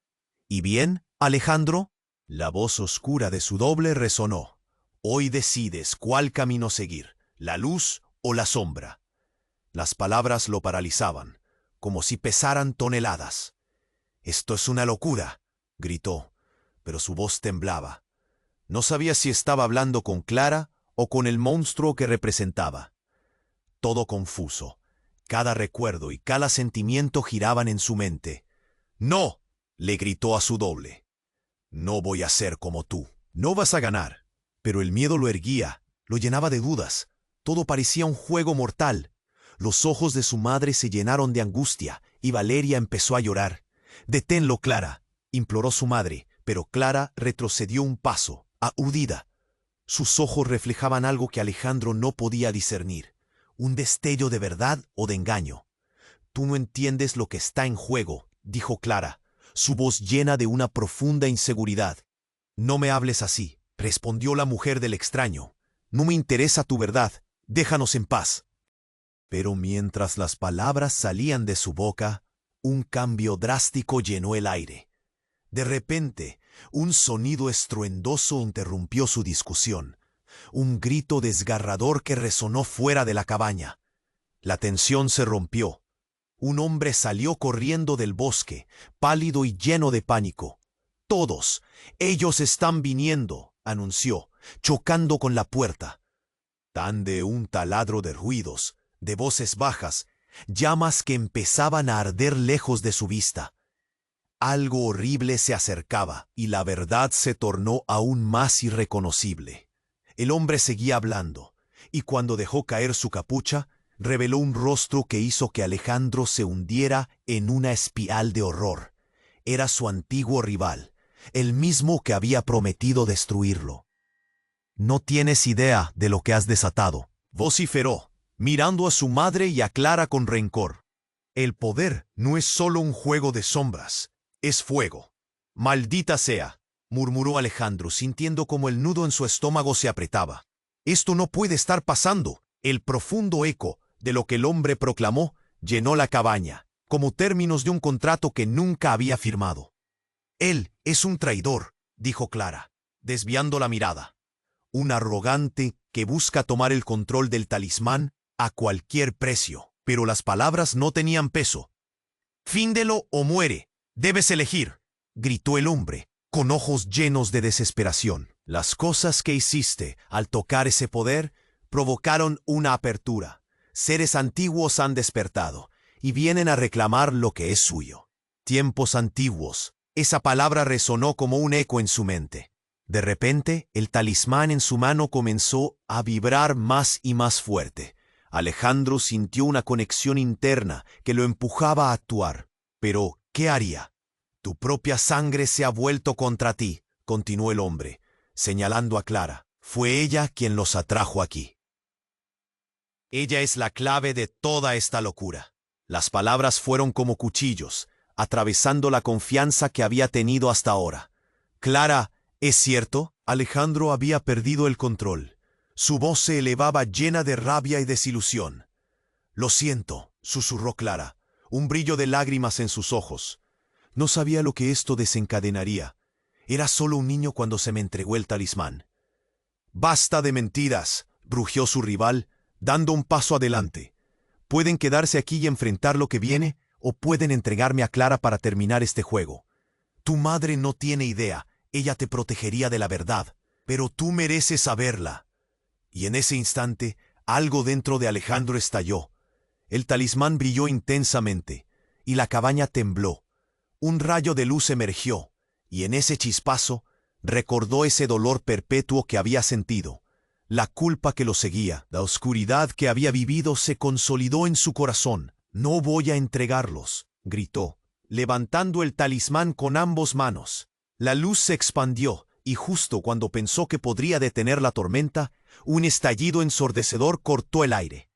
¿Y bien, Alejandro? La voz oscura de su doble resonó. Hoy decides cuál camino seguir, la luz o la sombra. Las palabras lo paralizaban, como si pesaran toneladas. «Esto es una locura», gritó, pero su voz temblaba. No sabía si estaba hablando con Clara o con el monstruo que representaba. Todo confuso. Cada recuerdo y cada sentimiento giraban en su mente. «No», le gritó a su doble. «No voy a ser como tú. No vas a ganar». Pero el miedo lo erguía, lo llenaba de dudas. Todo parecía un juego mortal. Los ojos de su madre se llenaron de angustia y Valeria empezó a llorar. «Deténlo, Clara», imploró su madre, pero Clara retrocedió un paso, aturdida. Sus ojos reflejaban algo que Alejandro no podía discernir, un destello de verdad o de engaño. «Tú no entiendes lo que está en juego», dijo Clara, su voz llena de una profunda inseguridad. «No me hables así», respondió la mujer del extraño. «No me interesa tu verdad, déjanos en paz». Pero mientras las palabras salían de su boca, un cambio drástico llenó el aire. De repente, un sonido estruendoso interrumpió su discusión, un grito desgarrador que resonó fuera de la cabaña. La tensión se rompió. Un hombre salió corriendo del bosque, pálido y lleno de pánico. «Todos, ellos están viniendo», anunció, chocando con la puerta. Tan de un taladro de ruidos, de voces bajas, llamas que empezaban a arder lejos de su vista. Algo horrible se acercaba y la verdad se tornó aún más irreconocible. El hombre seguía hablando, y cuando dejó caer su capucha, reveló un rostro que hizo que Alejandro se hundiera en una espiral de horror. Era su antiguo rival, el mismo que había prometido destruirlo. «No tienes idea de lo que has desatado», vociferó, mirando a su madre y a Clara con rencor. «El poder no es solo un juego de sombras, es fuego». «Maldita sea», murmuró Alejandro, sintiendo como el nudo en su estómago se apretaba. «Esto no puede estar pasando». El profundo eco de lo que el hombre proclamó llenó la cabaña, como términos de un contrato que nunca había firmado. «Él es un traidor», dijo Clara, desviando la mirada. «Un arrogante que busca tomar el control del talismán a cualquier precio». Pero las palabras no tenían peso. «Fíndelo o muere. Debes elegir», gritó el hombre, con ojos llenos de desesperación. «Las cosas que hiciste al tocar ese poder provocaron una apertura. Seres antiguos han despertado y vienen a reclamar lo que es suyo. Tiempos antiguos, Esa palabra resonó como un eco en su mente. De repente, el talismán en su mano comenzó a vibrar más y más fuerte. Alejandro sintió una conexión interna que lo empujaba a actuar. Pero, ¿qué haría? Tu propia sangre se ha vuelto contra ti, continuó el hombre, señalando a Clara. Fue ella quien los atrajo aquí. Ella es la clave de toda esta locura. Las palabras fueron como cuchillos, atravesando la confianza que había tenido hasta ahora. Clara, ¿es cierto? Alejandro había perdido el control. Su voz se elevaba llena de rabia y desilusión. Lo siento, susurró Clara, un brillo de lágrimas en sus ojos. No sabía lo que esto desencadenaría. Era solo un niño cuando se me entregó el talismán. Basta de mentiras, rugió su rival, dando un paso adelante. Pueden quedarse aquí y enfrentar lo que viene, o pueden entregarme a Clara para terminar este juego. Tu madre no tiene idea, ella te protegería de la verdad, pero tú mereces saberla. Y en ese instante, algo dentro de Alejandro estalló. El talismán brilló intensamente, y la cabaña tembló. Un rayo de luz emergió, y en ese chispazo, recordó ese dolor perpetuo que había sentido. La culpa que lo seguía, la oscuridad que había vivido se consolidó en su corazón. No voy a entregarlos, gritó, levantando el talismán con ambas manos. La luz se expandió, y justo cuando pensó que podría detener la tormenta, un estallido ensordecedor cortó el aire.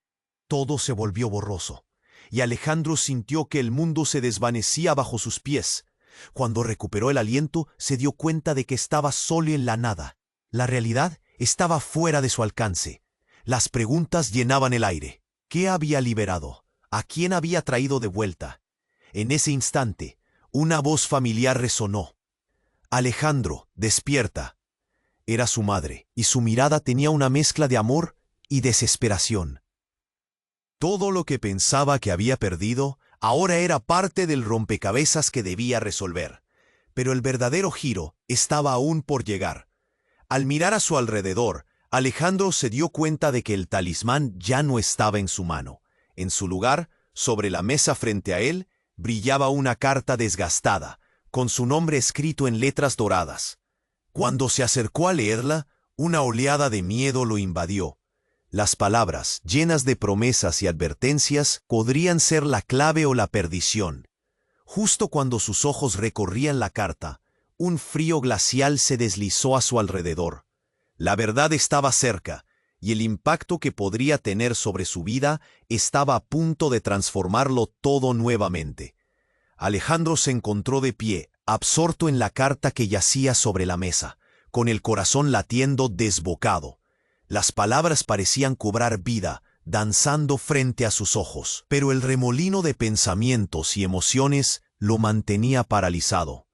Todo se volvió borroso, y Alejandro sintió que el mundo se desvanecía bajo sus pies. Cuando recuperó el aliento, se dio cuenta de que estaba solo en la nada. La realidad estaba fuera de su alcance. Las preguntas llenaban el aire. ¿Qué había liberado? ¿A quién había traído de vuelta? En ese instante, una voz familiar resonó. Alejandro, despierta. Era su madre, y su mirada tenía una mezcla de amor y desesperación. Todo lo que pensaba que había perdido, ahora era parte del rompecabezas que debía resolver. Pero el verdadero giro estaba aún por llegar. Al mirar a su alrededor, Alejandro se dio cuenta de que el talismán ya no estaba en su mano. En su lugar, sobre la mesa frente a él, brillaba una carta desgastada, con su nombre escrito en letras doradas. Cuando se acercó a leerla, una oleada de miedo lo invadió. Las palabras, llenas de promesas y advertencias, podrían ser la clave o la perdición. Justo cuando sus ojos recorrían la carta, un frío glacial se deslizó a su alrededor. La verdad estaba cerca, y el impacto que podría tener sobre su vida estaba a punto de transformarlo todo nuevamente. Alejandro se encontró de pie, absorto en la carta que yacía sobre la mesa, con el corazón latiendo desbocado. Las palabras parecían cobrar vida, danzando frente a sus ojos, pero el remolino de pensamientos y emociones lo mantenía paralizado.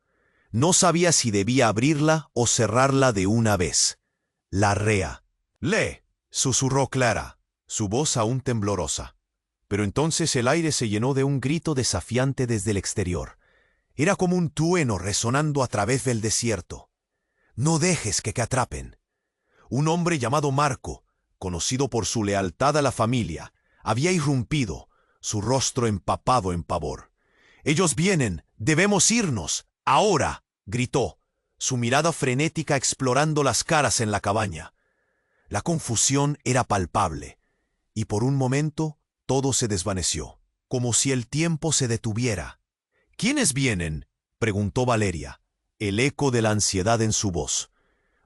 No sabía si debía abrirla o cerrarla de una vez. La rea. «Lee», susurró Clara, su voz aún temblorosa. Pero entonces el aire se llenó de un grito desafiante desde el exterior. Era como un trueno resonando a través del desierto. «No dejes que te atrapen». Un hombre llamado Marco, conocido por su lealtad a la familia, había irrumpido, su rostro empapado en pavor. «Ellos vienen, debemos irnos, ahora», gritó, su mirada frenética explorando las caras en la cabaña. La confusión era palpable, y por un momento todo se desvaneció, como si el tiempo se detuviera. «¿Quiénes vienen?», preguntó Valeria, el eco de la ansiedad en su voz.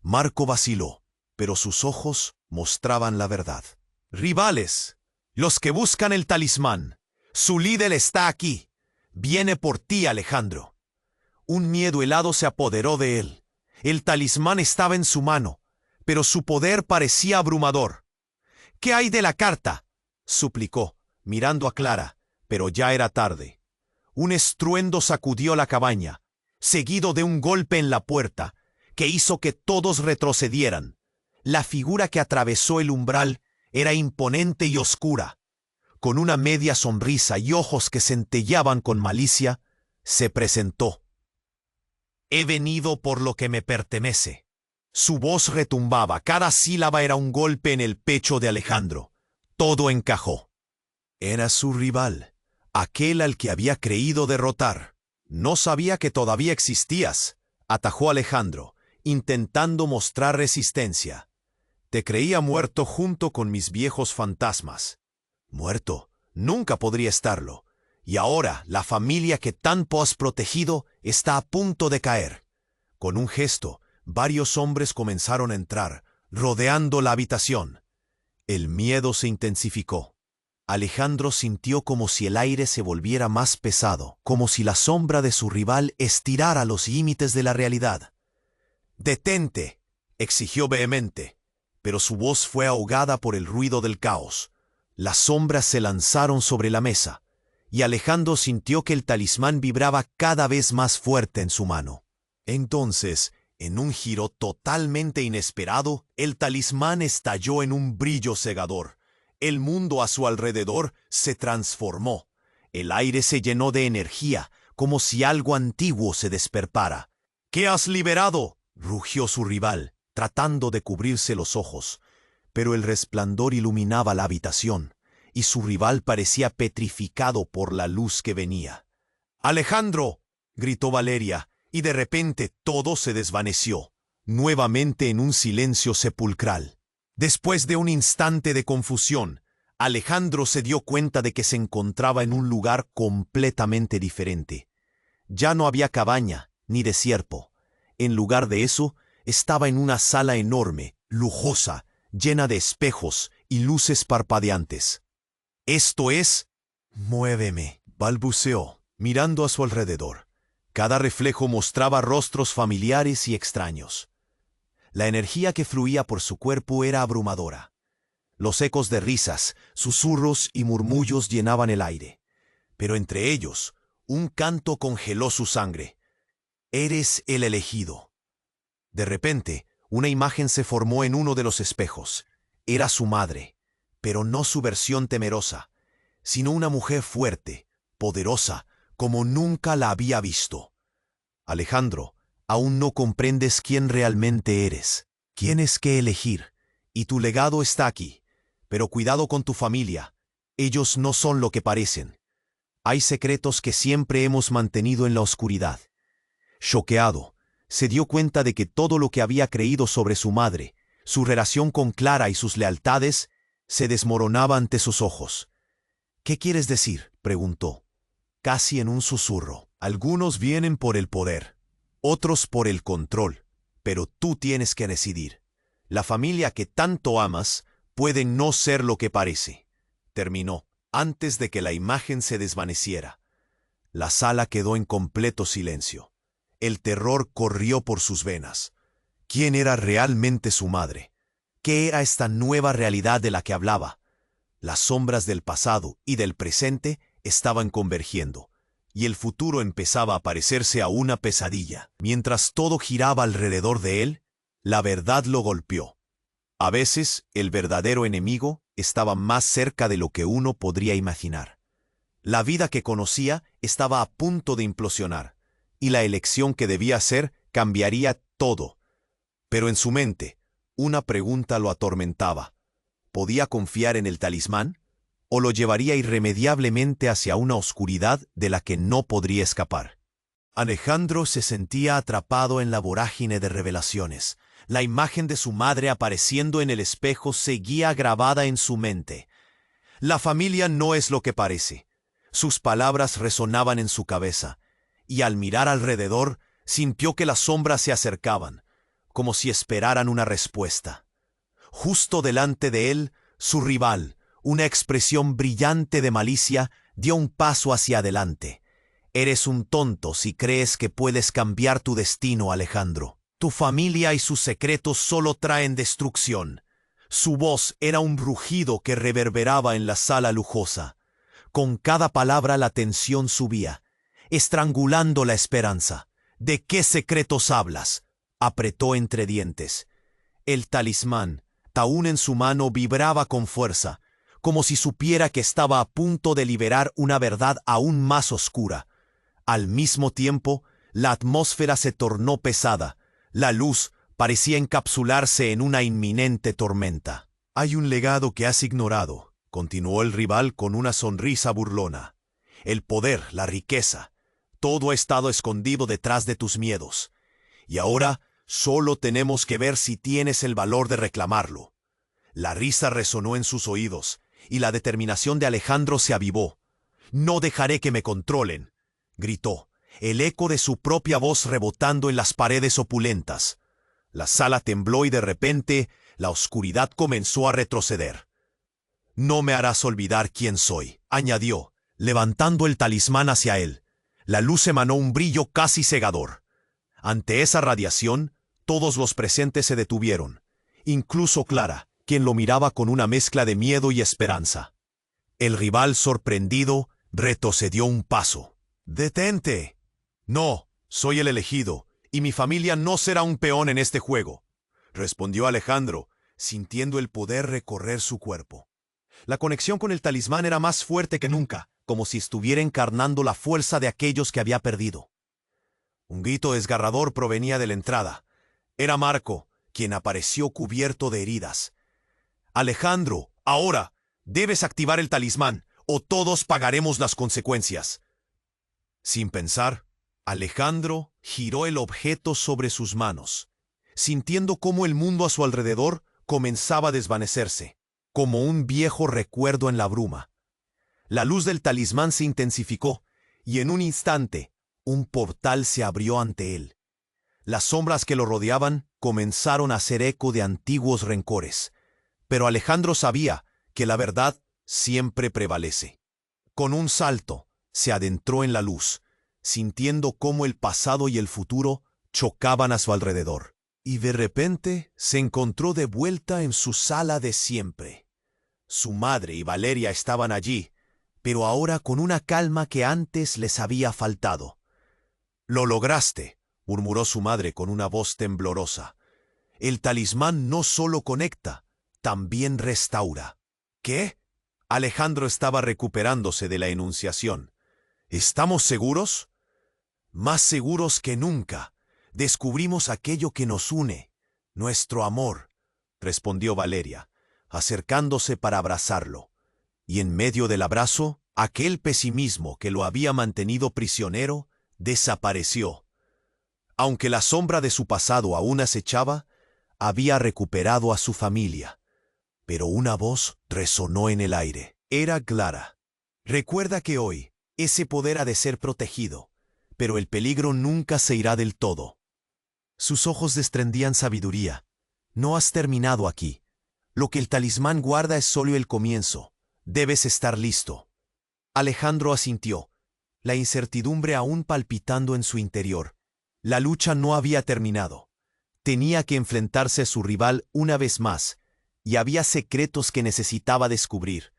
Marco vaciló, pero sus ojos mostraban la verdad. «Rivales, los que buscan el talismán. Su líder está aquí. Viene por ti, Alejandro». Un miedo helado se apoderó de él. El talismán estaba en su mano, pero su poder parecía abrumador. «¿Qué hay de la carta?», suplicó, mirando a Clara, pero ya era tarde. Un estruendo sacudió la cabaña, seguido de un golpe en la puerta, que hizo que todos retrocedieran. La figura que atravesó el umbral era imponente y oscura. Con una media sonrisa y ojos que centellaban con malicia, se presentó. «He venido por lo que me pertenece». Su voz retumbaba, cada sílaba era un golpe en el pecho de Alejandro. Todo encajó. Era su rival, aquel al que había creído derrotar. No sabía que todavía existías, atajó Alejandro, intentando mostrar resistencia. Te creía muerto junto con mis viejos fantasmas. Muerto, nunca podría estarlo. Y ahora la familia que tanto has protegido está a punto de caer. Con un gesto, varios hombres comenzaron a entrar, rodeando la habitación. El miedo se intensificó. Alejandro sintió como si el aire se volviera más pesado, como si la sombra de su rival estirara los límites de la realidad. «¡Detente!», exigió vehemente, pero su voz fue ahogada por el ruido del caos. Las sombras se lanzaron sobre la mesa, y Alejandro sintió que el talismán vibraba cada vez más fuerte en su mano. Entonces, en un giro totalmente inesperado, el talismán estalló en un brillo cegador. El mundo a su alrededor se transformó. El aire se llenó de energía, como si algo antiguo se despertara. «¿Qué has liberado?», rugió su rival, tratando de cubrirse los ojos. Pero el resplandor iluminaba la habitación, y su rival parecía petrificado por la luz que venía. «¡Alejandro!», gritó Valeria, y de repente todo se desvaneció, nuevamente en un silencio sepulcral. Después de un instante de confusión, Alejandro se dio cuenta de que se encontraba en un lugar completamente diferente. Ya no había cabaña ni desierto. En lugar de eso, estaba en una sala enorme, lujosa, llena de espejos y luces parpadeantes. «Esto es...». «Muéveme», balbuceó, mirando a su alrededor. Cada reflejo mostraba rostros familiares y extraños. La energía que fluía por su cuerpo era abrumadora. Los ecos de risas, susurros y murmullos llenaban el aire. Pero entre ellos, un canto congeló su sangre. «Eres el elegido». De repente, una imagen se formó en uno de los espejos. Era su madre, pero no su versión temerosa, sino una mujer fuerte, poderosa, como nunca la había visto. «Alejandro, aún no comprendes quién realmente eres. Tienes que elegir, y tu legado está aquí. Pero cuidado con tu familia. Ellos no son lo que parecen. Hay secretos que siempre hemos mantenido en la oscuridad». Choqueado, se dio cuenta de que todo lo que había creído sobre su madre, su relación con Clara y sus lealtades, se desmoronaba ante sus ojos. «¿Qué quieres decir?», preguntó, casi en un susurro. «Algunos vienen por el poder, otros por el control, pero tú tienes que decidir. La familia que tanto amas puede no ser lo que parece», terminó, antes de que la imagen se desvaneciera. La sala quedó en completo silencio. El terror corrió por sus venas. ¿Quién era realmente su madre? ¿Qué era esta nueva realidad de la que hablaba? Las sombras del pasado y del presente estaban convergiendo, y el futuro empezaba a parecerse a una pesadilla. Mientras todo giraba alrededor de él, la verdad lo golpeó. A veces, el verdadero enemigo estaba más cerca de lo que uno podría imaginar. La vida que conocía estaba a punto de implosionar, y la elección que debía hacer cambiaría todo. Pero en su mente, una pregunta lo atormentaba. ¿Podía confiar en el talismán? ¿O lo llevaría irremediablemente hacia una oscuridad de la que no podría escapar? Alejandro se sentía atrapado en la vorágine de revelaciones. La imagen de su madre apareciendo en el espejo seguía grabada en su mente. La familia no es lo que parece. Sus palabras resonaban en su cabeza, y al mirar alrededor, sintió que las sombras se acercaban, como si esperaran una respuesta. Justo delante de él, su rival, una expresión brillante de malicia, dio un paso hacia adelante. «Eres un tonto si crees que puedes cambiar tu destino, Alejandro. Tu familia y sus secretos solo traen destrucción». Su voz era un rugido que reverberaba en la sala lujosa. Con cada palabra la tensión subía, estrangulando la esperanza. «¿De qué secretos hablas?», apretó entre dientes. El talismán, aún en su mano, vibraba con fuerza, como si supiera que estaba a punto de liberar una verdad aún más oscura. Al mismo tiempo, la atmósfera se tornó pesada. La luz parecía encapsularse en una inminente tormenta. «Hay un legado que has ignorado», continuó el rival con una sonrisa burlona. «El poder, la riqueza. Todo ha estado escondido detrás de tus miedos. Y ahora solo tenemos que ver si tienes el valor de reclamarlo. La risa resonó en sus oídos, y la determinación de Alejandro se avivó. «No dejaré que me controlen», gritó, el eco de su propia voz rebotando en las paredes opulentas. La sala tembló y de repente la oscuridad comenzó a retroceder. «No me harás olvidar quién soy», añadió, levantando el talismán hacia él. La luz emanó un brillo casi cegador. Ante esa radiación, todos los presentes se detuvieron, incluso Clara, quien lo miraba con una mezcla de miedo y esperanza. El rival, sorprendido, retrocedió un paso. «¡Detente! No, soy el elegido, y mi familia no será un peón en este juego», respondió Alejandro, sintiendo el poder recorrer su cuerpo. La conexión con el talismán era más fuerte que nunca, como si estuviera encarnando la fuerza de aquellos que había perdido. Un grito desgarrador provenía de la entrada. Era Marco, quien apareció cubierto de heridas. «Alejandro, ahora, debes activar el talismán, o todos pagaremos las consecuencias». Sin pensar, Alejandro giró el objeto sobre sus manos, sintiendo cómo el mundo a su alrededor comenzaba a desvanecerse, como un viejo recuerdo en la bruma. La luz del talismán se intensificó, y en un instante, un portal se abrió ante él. Las sombras que lo rodeaban comenzaron a hacer eco de antiguos rencores, pero Alejandro sabía que la verdad siempre prevalece. Con un salto, se adentró en la luz, sintiendo cómo el pasado y el futuro chocaban a su alrededor. Y de repente se encontró de vuelta en su sala de siempre. Su madre y Valeria estaban allí, pero ahora con una calma que antes les había faltado. «Lo lograste», murmuró su madre con una voz temblorosa. «El talismán no solo conecta, también restaura». «¿Qué?». Alejandro estaba recuperándose de la enunciación. «¿Estamos seguros?». «Más seguros que nunca. Descubrimos aquello que nos une, nuestro amor», respondió Valeria, acercándose para abrazarlo. Y en medio del abrazo, aquel pesimismo que lo había mantenido prisionero desapareció. Aunque la sombra de su pasado aún acechaba, había recuperado a su familia. Pero una voz resonó en el aire. Era Clara. «Recuerda que hoy ese poder ha de ser protegido, pero el peligro nunca se irá del todo». Sus ojos desprendían sabiduría. «No has terminado aquí. Lo que el talismán guarda es solo el comienzo. Debes estar listo». Alejandro asintió, la incertidumbre aún palpitando en su interior. La lucha no había terminado. Tenía que enfrentarse a su rival una vez más, y había secretos que necesitaba descubrir.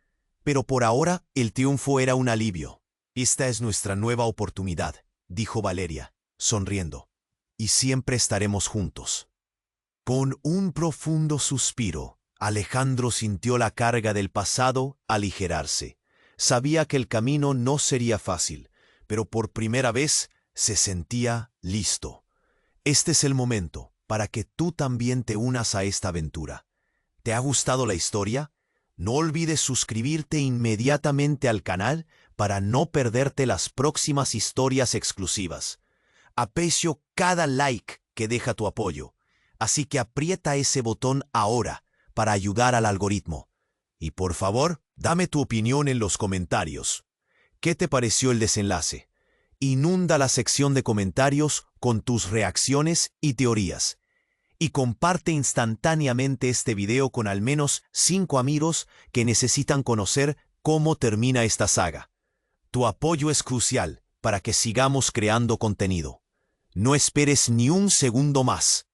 Pero por ahora el triunfo era un alivio. «Esta es nuestra nueva oportunidad», dijo Valeria, sonriendo. «Y siempre estaremos juntos». Con un profundo suspiro, Alejandro sintió la carga del pasado aligerarse. Sabía que el camino no sería fácil, pero por primera vez se sentía listo. Este es el momento para que tú también te unas a esta aventura. ¿Te ha gustado la historia? No olvides suscribirte inmediatamente al canal para no perderte las próximas historias exclusivas. Aprecio cada like que deja tu apoyo, así que aprieta ese botón ahora para ayudar al algoritmo. Y por favor, dame tu opinión en los comentarios. ¿Qué te pareció el desenlace? Inunda la sección de comentarios con tus reacciones y teorías. Y comparte instantáneamente este video con al menos 5 amigos que necesitan conocer cómo termina esta saga. Tu apoyo es crucial para que sigamos creando contenido. No esperes ni un segundo más.